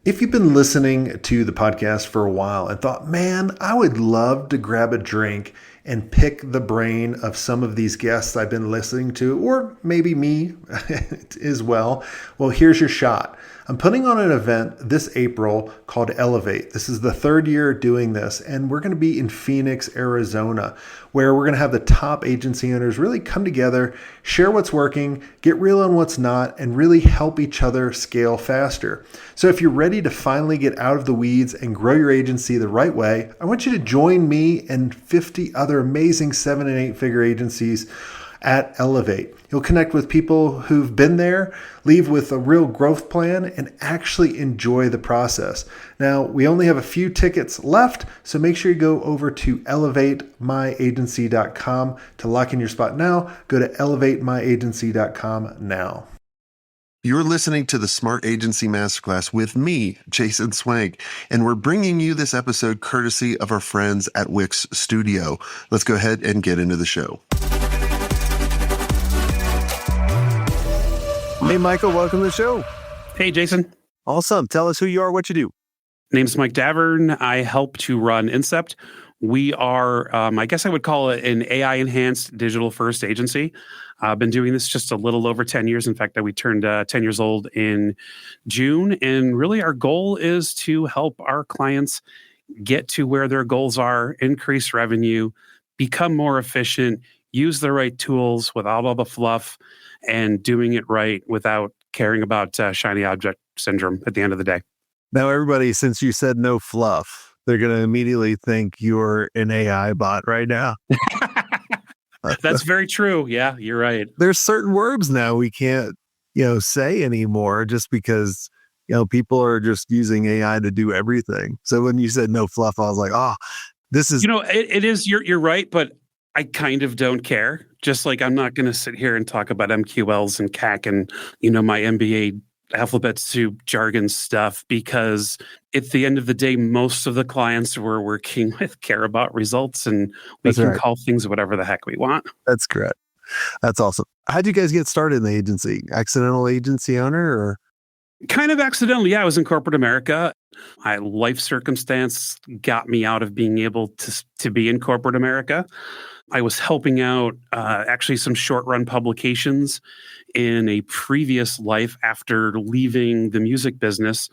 If you've been listening to the podcast for a while and thought, man, I would love to grab a drink and pick the brain of some of these guests I've been listening to, or maybe me as well, here's your shot. I'm putting on an event this April called Elevate. This is the third year doing this, and we're going to be in Phoenix, Arizona, where we're going to have the top agency owners really come together, share what's working, get real on what's not, and really help each other scale faster. So if you're ready to finally get out of the weeds and grow your agency the right way, I want you to join me and 50 other amazing 7 and 8 figure agencies at Elevate. You'll connect with people who've been there, leave with a real growth plan, and actually enjoy the process. Now, we only have a few tickets left, so make sure you go over to elevatemyagency.com to lock in your spot now. Go to elevatemyagency.com now. You're listening to the Smart Agency Masterclass with me, Jason Swank, and we're bringing you this episode courtesy of our friends at Wix Studio. Let's go ahead and get into the show. Hey, Michael, welcome to the show. Hey, Jason. Awesome. Tell us who you are, what you do. Name's Mike Davern. I help to run Incept. We are, I guess I would call it an AI-enhanced digital-first agency. I've been doing this just a little over 10 years. In fact, we turned 10 years old in June. And really, our goal is to help our clients get to where their goals are, increase revenue, become more efficient, use the right tools without all the fluff, and doing it right without caring about shiny object syndrome at the end of the day. Now, everybody, since you said no fluff, they're going to immediately think you're an AI bot right now. That's very true. Yeah, you're right. There's certain words now we can't, say anymore just because, people are just using AI to do everything. So when you said no fluff, I was like, this is... it is, you're right, but I kind of don't care. Just like I'm not going to sit here and talk about MQLs and CAC and, my MBA alphabet soup jargon stuff, because at the end of the day, most of the clients we're working with care about results, and we can call things whatever the heck we want. That's correct. That's awesome. How'd you guys get started in the agency? Accidental agency owner or? Kind of accidentally. Yeah, I was in corporate America. My life circumstance got me out of being able to be in corporate America. I was helping out actually some short-run publications in a previous life after leaving the music business,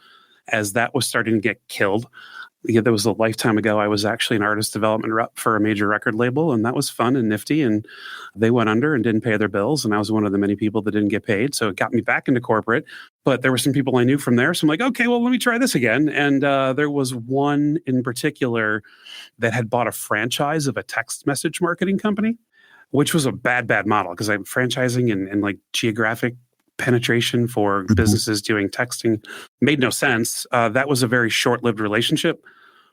as that was starting to get killed. Yeah, that was a lifetime ago. I was actually an artist development rep for a major record label, and that was fun and nifty, and they went under and didn't pay their bills, and I was one of the many people that didn't get paid, so it got me back into corporate. But there were some people I knew from there, so I'm like, okay, well, let me try this again. And there was one in particular that had bought a franchise of a text message marketing company, which was a bad model, because I'm franchising and like geographic penetration for businesses doing texting made no sense. That was a very short-lived relationship.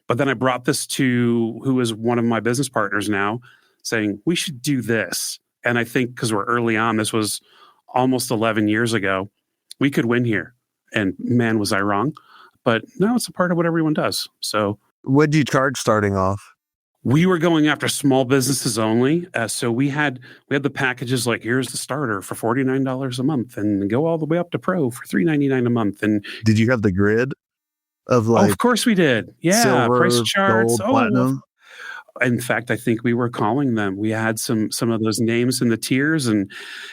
But then I brought this to who is one of my business partners now, saying, we should do this. And I think because we're early on, this was almost 11 years ago, we could win here. And man, was I wrong. But no, it's a part of what everyone does. So what do you charge starting off? We were going after small businesses only. So we had the packages like, here's the starter for $49 a month and go all the way up to pro for $3.99 a month. And did you have the grid of like? Of course we did. Yeah. Silver, price charts. gold, platinum. In fact, I think we were calling them. We had some of those names in the tiers, and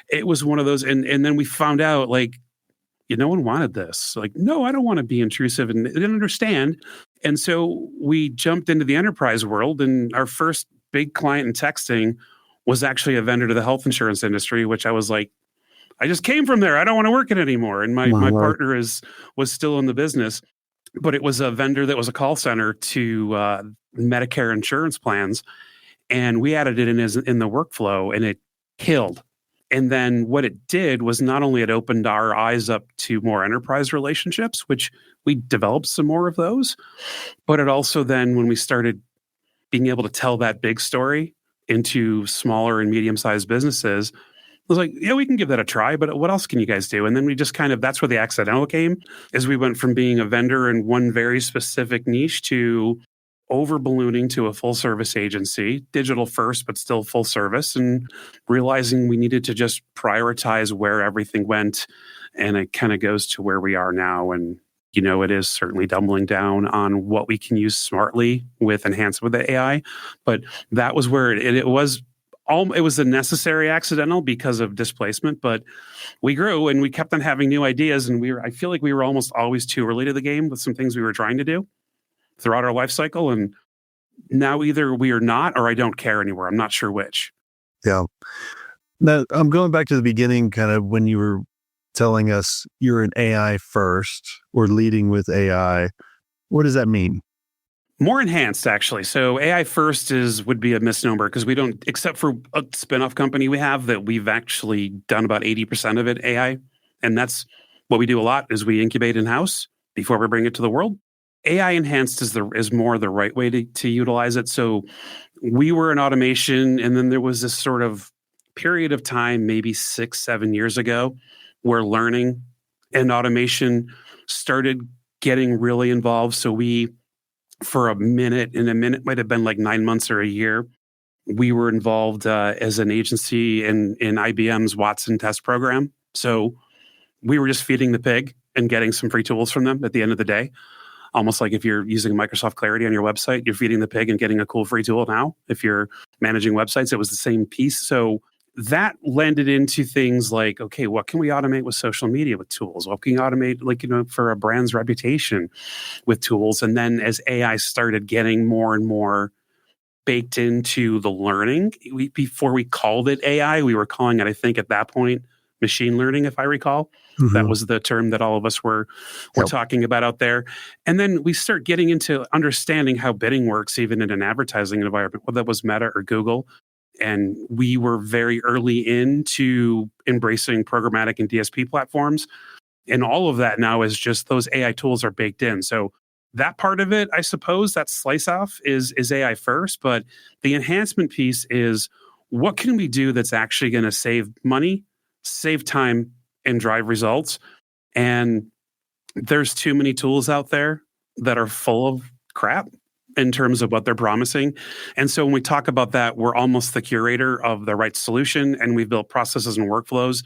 it was one of those. And then we found out like, no one wanted this. Like, no, I don't want to be intrusive, and they didn't understand. And so we jumped into the enterprise world, and our first big client in texting was actually a vendor to the health insurance industry, which I was like, I just came from there. I don't want to work it anymore. And my partner was still in the business, but it was a vendor that was a call center to Medicare insurance plans. And we added it in the workflow, and it killed. And then what it did was not only it opened our eyes up to more enterprise relationships, which we developed some more of those, but it also then, when we started being able to tell that big story into smaller and medium-sized businesses, I was like, yeah, we can give that a try, but what else can you guys do? And then we just that's where the accidental came, is we went from being a vendor in one very specific niche to over ballooning to a full service agency, digital first, but still full service, and realizing we needed to just prioritize where everything went. And it kind of goes to where we are now. And It is certainly doubling down on what we can use smartly with enhancement with the AI. But that was where it was. It was a necessary accidental because of displacement, but we grew and we kept on having new ideas. And I feel like we were almost always too early to the game with some things we were trying to do throughout our life cycle. And now either we are not, or I don't care anymore. I'm not sure which. Yeah. Now, I'm going back to the beginning, kind of when you were telling us you're an AI first or leading with AI. What does that mean? More enhanced, actually. So AI first would be a misnomer because we don't, except for a spinoff company we have that we've actually done about 80% of it AI. And that's what we do a lot is we incubate in-house before we bring it to the world. AI enhanced is more the right way to utilize it. So we were in automation, and then there was this sort of period of time, maybe 6-7 years ago, where learning and automation started getting really involved. So we, for a minute, and a minute might have been like 9 months or a year, we were involved as an agency in IBM's Watson test program. So we were just feeding the pig and getting some free tools from them at the end of the day. Almost like if you're using Microsoft Clarity on your website, you're feeding the pig and getting a cool free tool now. If you're managing websites, it was the same piece. So that landed into things like, okay, what can we automate with social media with tools? What can we automate, for a brand's reputation with tools? And then as AI started getting more and more baked into the learning, before we called it AI, we were calling it, I think at that point, machine learning, if I recall. Mm-hmm. That was the term that all of us were talking about out there. And then we start getting into understanding how bidding works, even in an advertising environment, whether that was Meta or Google. And we were very early into embracing programmatic and DSP platforms. And all of that now is just those AI tools are baked in. So that part of it, I suppose, that slice off is AI first. But the enhancement piece is what can we do that's actually going to save money, save time, and drive results. And there's too many tools out there that are full of crap in terms of what they're promising. And so when we talk about that, we're almost the curator of the right solution, and we've built processes and workflows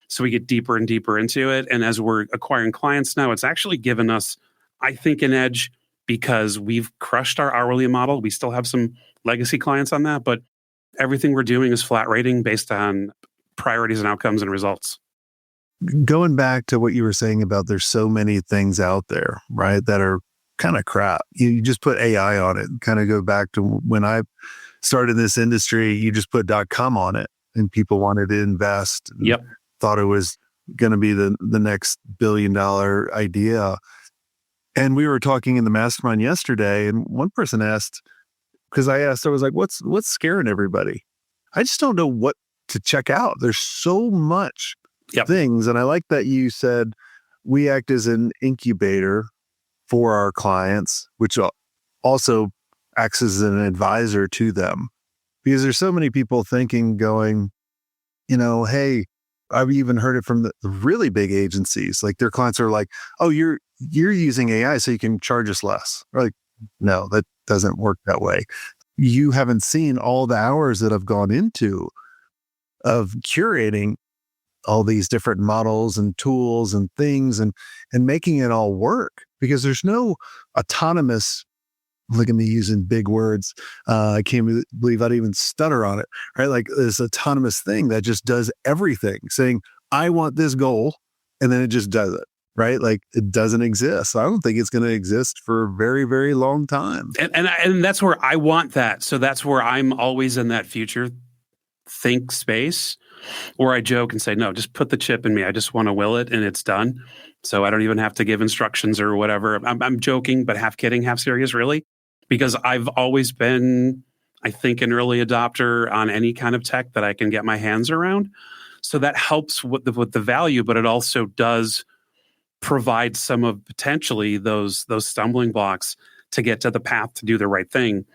so we get deeper and deeper into it. And as we're acquiring clients now, it's actually given us, I think, an edge because we've crushed our hourly model. We still have some legacy clients on that, but everything we're doing is flat rating based on priorities and outcomes and results. Going back to what you were saying about there's so many things out there, right, that are kind of crap. You just put AI on it. Kind of go back to when I started this industry, you just put .com on it and people wanted to invest. Yep. Thought it was going to be the next $1 billion idea. And we were talking in the mastermind yesterday, and one person asked, because I asked, I was like, what's scaring everybody? I just don't know what to check out. There's so much things. And I like that you said we act as an incubator for our clients, which also acts as an advisor to them. Because there's so many people thinking, going, hey, I've even heard it from the really big agencies. Like their clients are like, oh, you're using AI so you can charge us less. Or like, no, that doesn't work that way. You haven't seen all the hours that I've gone into of curating all these different models and tools and things and making it all work, because there's no autonomous, look at me using big words. I can't believe I'd even stutter on it, right? Like this autonomous thing that just does everything, saying, I want this goal, and then it just does it, right? Like it doesn't exist. I don't think it's going to exist for a very, very long time. And that's where I want that. So that's where I'm always in that future think space where I joke and say, no, just put the chip in me. I just want to will it and it's done. So I don't even have to give instructions or whatever. I'm joking, but half kidding, half serious, really. Because I've always been, I think, an early adopter on any kind of tech that I can get my hands around. So that helps with the value, but it also does provide some of potentially those stumbling blocks to get to the path to do the right thing.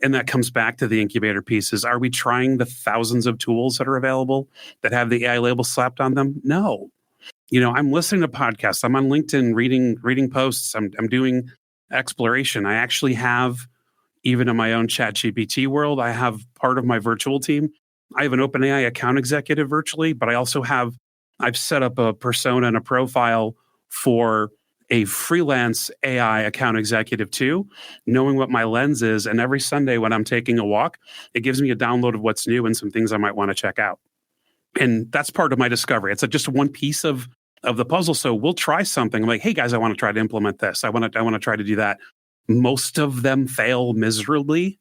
And that comes back to the incubator pieces. Are we trying the thousands of tools that are available that have the AI label slapped on them? No. I'm listening to podcasts. I'm on LinkedIn reading posts. I'm doing exploration. I actually have, even in my own ChatGPT world, I have part of my virtual team. I have an OpenAI account executive virtually, but I also I've set up a persona and a profile for a freelance AI account executive too, knowing what my lens is. And every Sunday when I'm taking a walk, it gives me a download of what's new and some things I might want to check out. And that's part of my discovery. It's just one piece of the puzzle. So we'll try something. I'm like, hey guys, I want to try to implement this. I want to try to do that. Most of them fail miserably.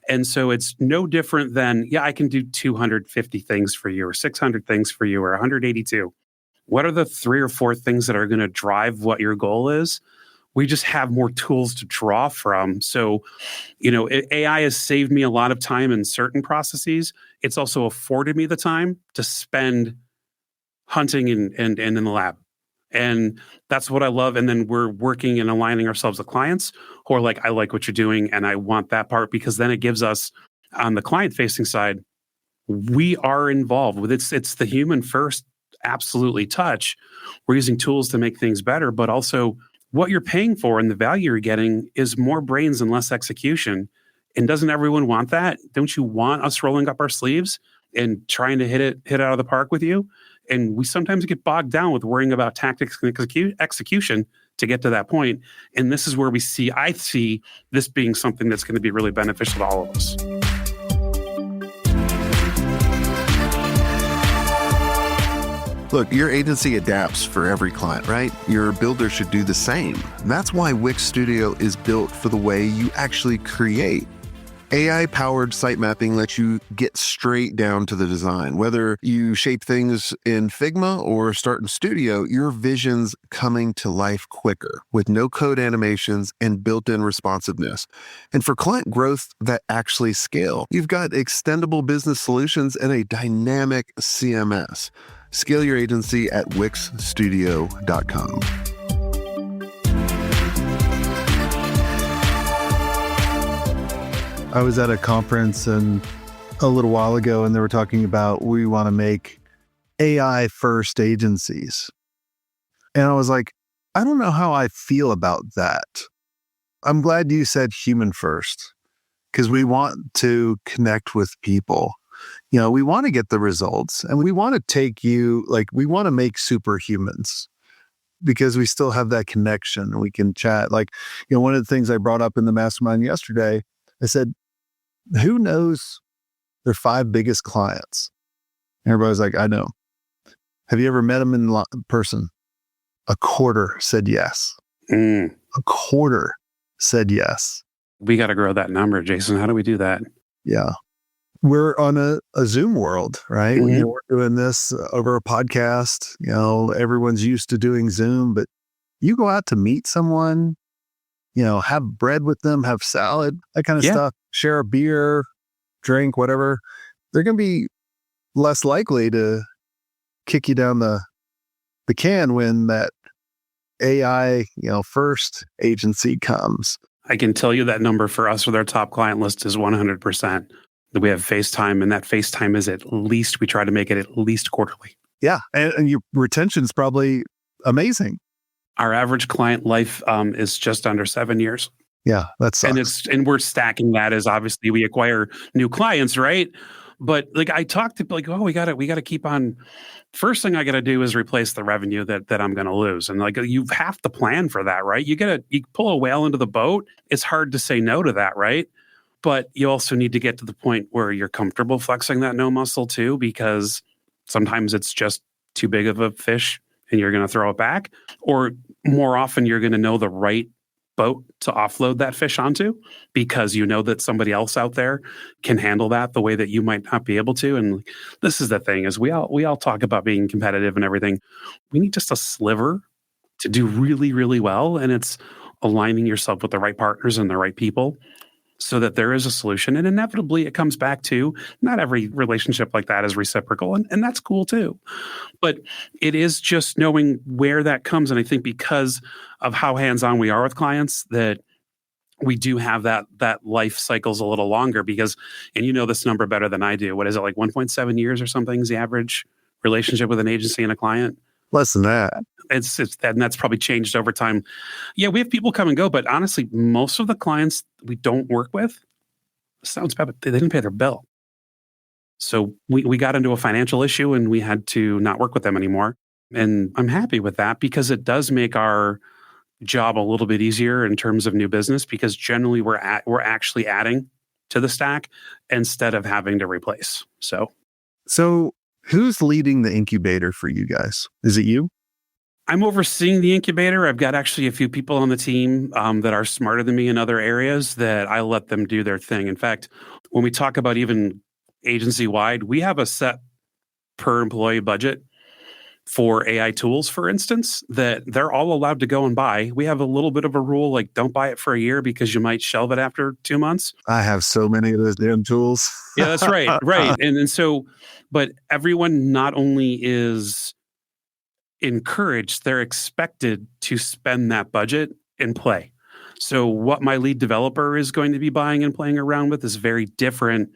And so it's no different than, yeah, I can do 250 things for you or 600 things for you or 182. What are the 3 or 4 things that are going to drive what your goal is? We just have more tools to draw from. So, AI has saved me a lot of time in certain processes. It's also afforded me the time to spend hunting and in the lab. And that's what I love. And then we're working and aligning ourselves with clients who are like, I like what you're doing and I want that part, because then it gives us, on the client facing side, we are involved with it's the human first, absolutely touch. We're using tools to make things better, but also what you're paying for and the value you're getting is more brains and less execution. And doesn't everyone want that? Don't you want us rolling up our sleeves and trying to hit out of the park with you? And we sometimes get bogged down with worrying about tactics and execution to get to that point. And this is where I see this being something that's going to be really beneficial to all of us. Look, your agency adapts for every client, right? Your builder should do the same. That's why Wix Studio is built for the way you actually create. AI-powered site mapping lets you get straight down to the design. Whether you shape things in Figma or start in Studio, your vision's coming to life quicker with no-code animations and built-in responsiveness. And for client growth that actually scale, you've got extendable business solutions and a dynamic CMS. Scale your agency at wixstudio.com. I was at a conference a little while ago, and they were talking about we want to make AI first agencies. And I was like, I don't know how I feel about that. I'm glad you said human first, because we want to connect with people. We want to get the results, and we want to we want to make superhumans, because we still have that connection and we can chat. One of the things I brought up in the mastermind yesterday, I said, who knows their 5 biggest clients? And everybody's like, I know. Have you ever met them in person? A quarter said yes. A quarter said yes. We got to grow that number, Jason. How do we do that? Yeah. We're on a Zoom world, right? Mm-hmm. We're doing this over a podcast. Everyone's used to doing Zoom, but you go out to meet someone, have bread with them, have salad, that kind of stuff, share a beer, drink, whatever. They're going to be less likely to kick you down the can when that AI, first agency comes. I can tell you that number for us with our top client list is 100%. We have FaceTime, and that FaceTime is we try to make it at least quarterly. Yeah. And your retention's probably amazing. Our average client life is just under 7 years. Yeah, that sucks. And we're stacking that as obviously we acquire new clients, right? But I talked to we gotta keep on. First thing I gotta do is replace the revenue that I'm gonna lose. And you have to plan for that, right? You pull a whale into the boat. It's hard to say no to that, right? But you also need to get to the point where you're comfortable flexing that no muscle too, because sometimes it's just too big of a fish and you're going to throw it back. Or more often, you're going to know the right boat to offload that fish onto, because you know that somebody else out there can handle that the way that you might not be able to. And this is the thing, is we all talk about being competitive and everything. We need just a sliver to do really, really well. And it's aligning yourself with the right partners and the right people, so that there is a solution. And inevitably it comes back to, not every relationship like that is reciprocal, and that's cool too. But it is just knowing where that comes. And I think because of how hands-on we are with clients, that we do have that life cycles a little longer, because, and this number better than I do. What is it, 1.7 years or something is the average relationship with an agency and a client? Less than that. It's and that's probably changed over time. Yeah, we have people come and go, but honestly, most of the clients we don't work with, sounds bad, but they didn't pay their bill. So we got into a financial issue and we had to not work with them anymore. And I'm happy with that, because it does make our job a little bit easier in terms of new business, because generally we're actually adding to the stack instead of having to replace. So who's leading the incubator for you guys? Is it you? I'm overseeing the incubator. I've got actually a few people on the team that are smarter than me in other areas that I let them do their thing. In fact, when we talk about even agency-wide, we have a set per employee budget for AI tools, for instance, that they're all allowed to go and buy. We have a little bit of a rule, like don't buy it for a year because you might shelve it after 2 months. I have so many of those damn tools. Yeah, that's right. Right. And so, but everyone not only is encouraged, they're expected to spend that budget and play. So what my lead developer is going to be buying and playing around with is very different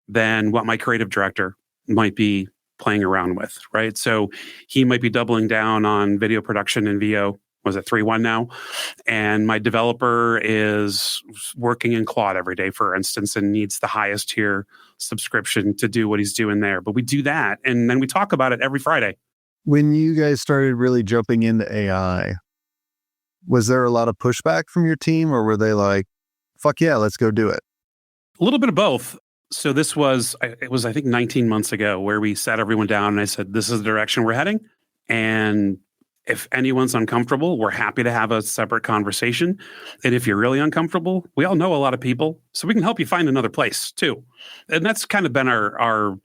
than what my creative director might be playing around with, right? So he might be doubling down on video production in VO. Was it 3.1 now? And my developer is working in Claude every day, for instance, and needs the highest tier subscription to do what he's doing there. But we do that, and then we talk about it every Friday. When you guys started really jumping into AI, was there a lot of pushback from your team, or were they like, fuck yeah, let's go do it? A little bit of both. So it was, I think, 19 months ago where we sat everyone down and I said, this is the direction we're heading. And if anyone's uncomfortable, we're happy to have a separate conversation. And if you're really uncomfortable, we all know a lot of people, so we can help you find another place too. And that's kind of been our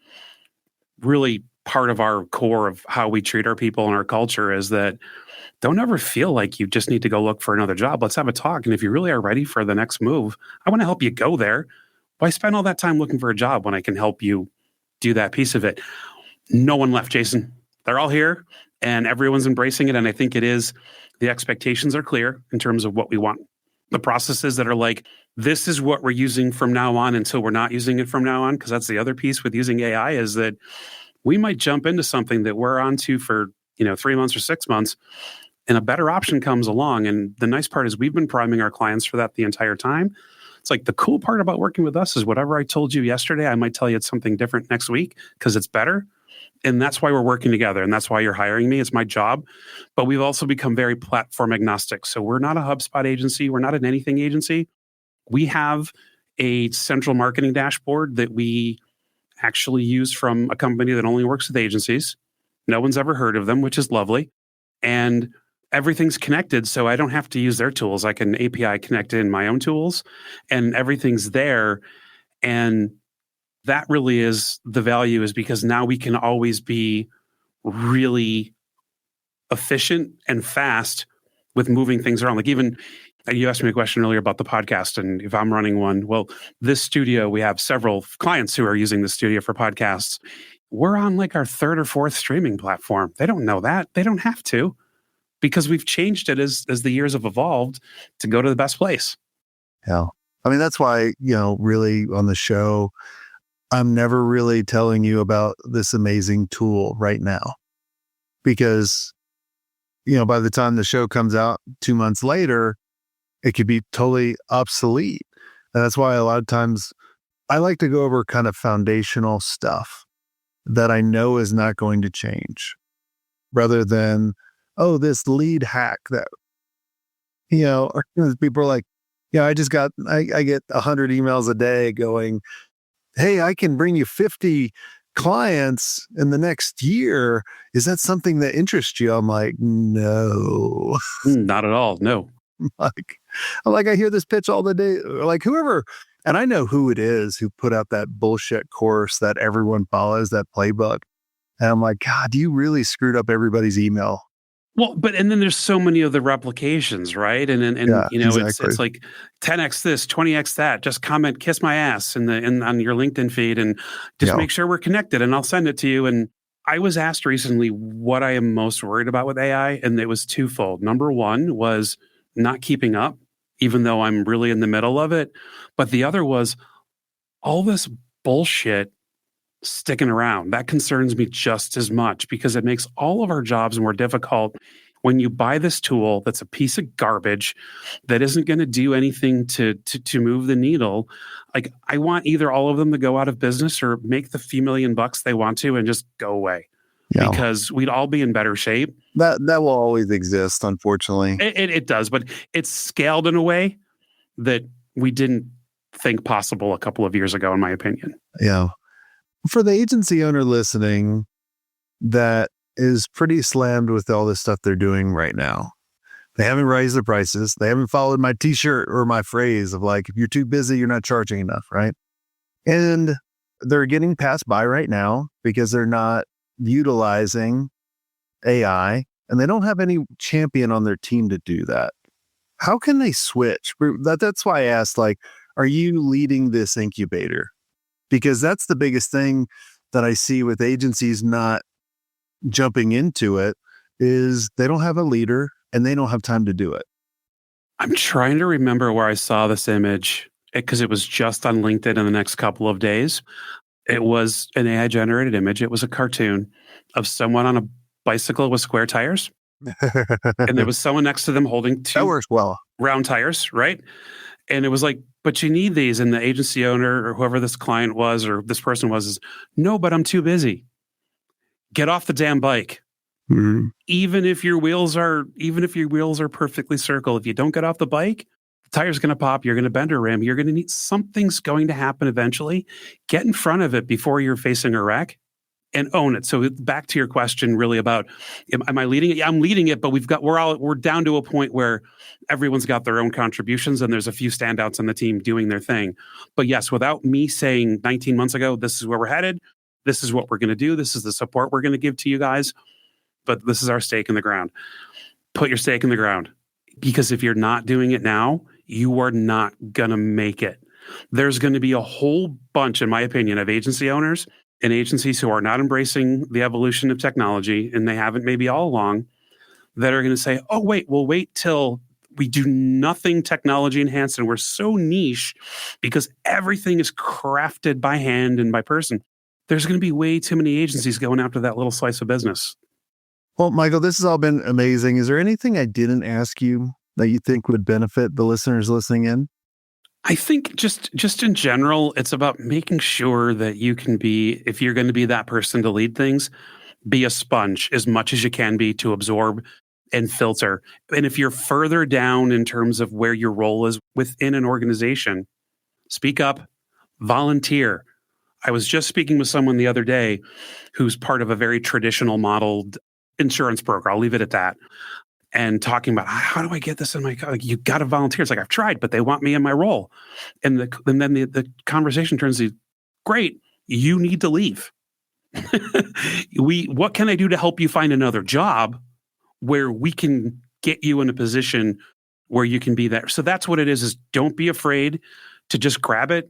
really part of our core of how we treat our people and our culture, is that don't ever feel like you just need to go look for another job. Let's have a talk. And if you really are ready for the next move, I want to help you go there. Why spend all that time looking for a job when I can help you do that piece of it? No one left, Jason. They're all here and everyone's embracing it. And I think the expectations are clear in terms of what we want. The processes that are like, this is what we're using from now on until we're not using it from now on. Because that's the other piece with using AI, is that we might jump into something that we're onto for 3 months or 6 months, and a better option comes along. And the nice part is we've been priming our clients for that the entire time. It's like the cool part about working with us is whatever I told you yesterday, I might tell you it's something different next week because it's better. And that's why we're working together. And that's why you're hiring me. It's my job. But we've also become very platform agnostic. So we're not a HubSpot agency. We're not an anything agency. We have a central marketing dashboard that we actually use from a company that only works with agencies. No one's ever heard of them, which is lovely. And everything's connected, so I don't have to use their tools. I can API connect in my own tools, and everything's there. And that really is the value, is because now we can always be really efficient and fast with moving things around. Like, even you asked me a question earlier about the podcast and if I'm running one. Well, this studio, we have several clients who are using the studio for podcasts. We're on like our third or fourth streaming platform. They don't know that. They don't have to, because we've changed it as the years have evolved to go to the best place. Yeah. I mean, that's why, really on the show, I'm never really telling you about this amazing tool right now, because, by the time the show comes out 2 months later, it could be totally obsolete. And that's why a lot of times I like to go over kind of foundational stuff that I know is not going to change, rather than, oh, this lead hack that, people are like, I get 100 emails a day going, hey, I can bring you 50 clients in the next year. Is that something that interests you? I'm like, no. Not at all. No. I hear this pitch all the day, like whoever, and I know who it is who put out that bullshit course that everyone follows, that playbook. And I'm like, God, you really screwed up everybody's email. Well, and then there's so many of the replications, right? And Yeah, exactly. It's like 10x this, 20x that. Just comment, kiss my ass on your LinkedIn feed, and just make sure we're connected, and I'll send it to you. And I was asked recently what I am most worried about with AI, and it was twofold. Number one was not keeping up, even though I'm really in the middle of it. But the other was all this bullshit sticking around. That concerns me just as much, because it makes all of our jobs more difficult when you buy this tool that's a piece of garbage that isn't going to do anything to move the needle. Like, I want either all of them to go out of business or make the few $1 million they want to and just go away. Yeah. because we'd all be in better shape. That will always exist, unfortunately. It does, but it's scaled in a way that we didn't think possible a couple of years ago, in my opinion. Yeah. For the agency owner listening that is pretty slammed with all this stuff they're doing right now, they haven't raised their prices. They haven't followed my t-shirt or my phrase of like, if you're too busy, you're not charging enough, right? And they're getting passed by right now because they're not utilizing AI and they don't have any champion on their team to do that. How can they switch? That's why I asked, like, are you leading this incubator? Because that's the biggest thing that I see with agencies not jumping into it is they don't have a leader and they don't have time to do it. I'm trying to remember where I saw this image because it was just on LinkedIn in the next couple of days. It was an AI generated image. It was a cartoon of someone on a bicycle with square tires. And there was someone next to them holding two That works well. round tires, right? And it was like, but you need these. And the agency owner or whoever this client was or this person was, is no, but I'm too busy. Get off the damn bike. Mm-hmm. Even if your wheels are perfectly circle, if you don't get off the bike, the tire's going to pop. You're going to bend or rim. You're going to need something's going to happen eventually. Get in front of it before you're facing a wreck and own it. So back to your question, really about am I leading it? Yeah, I'm leading it, but we're down to a point where everyone's got their own contributions and there's a few standouts on the team doing their thing. But yes, without me saying 19 months ago, this is where we're headed. This is what we're going to do. This is the support we're going to give to you guys. But this is our stake in the ground. Put your stake in the ground. Because if you're not doing it now, you are not going to make it. There's going to be a whole bunch, in my opinion, of agency owners and agencies who are not embracing the evolution of technology, and they haven't maybe all along, that are going to say, oh, wait, we'll wait till we do nothing technology enhanced and we're so niche because everything is crafted by hand and by person. There's going to be way too many agencies going after that little slice of business. Well, Michael, this has all been amazing. Is there anything I didn't ask you that you think would benefit the listeners listening in? I think just in general, it's about making sure that you can be, if you're going to be that person to lead things, be a sponge as much as you can be to absorb and filter. And if you're further down in terms of where your role is within an organization, speak up, volunteer. I was just speaking with someone the other day who's part of a very traditional modeled insurance broker. I'll leave it at that. And talking about, how do I get this in my, like, you got to volunteer. It's like, I've tried, but they want me in my role. And then the conversation turns to, great, you need to leave. What can I do to help you find another job where we can get you in a position where you can be there? So that's what it is don't be afraid to just grab it.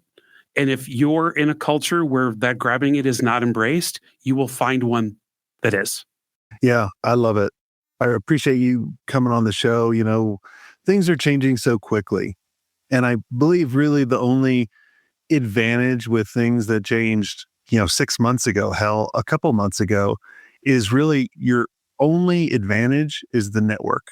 And if you're in a culture where that grabbing it is not embraced, you will find one that is. Yeah, I love it. I appreciate you coming on the show. You know, things are changing so quickly. And I believe really the only advantage with things that changed, 6 months ago, hell, a couple months ago, is really your only advantage is the network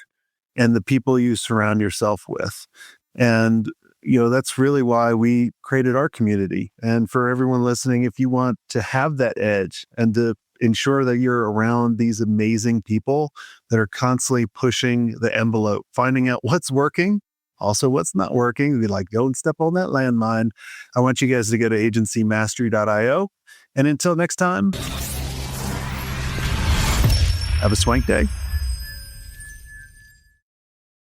and the people you surround yourself with. And, that's really why we created our community. And for everyone listening, if you want to have that edge and to ensure that you're around these amazing people that are constantly pushing the envelope, finding out what's working, also what's not working, be like, go and step on that landmine. I want you guys to go to agencymastery.io. And until next time, have a swank day.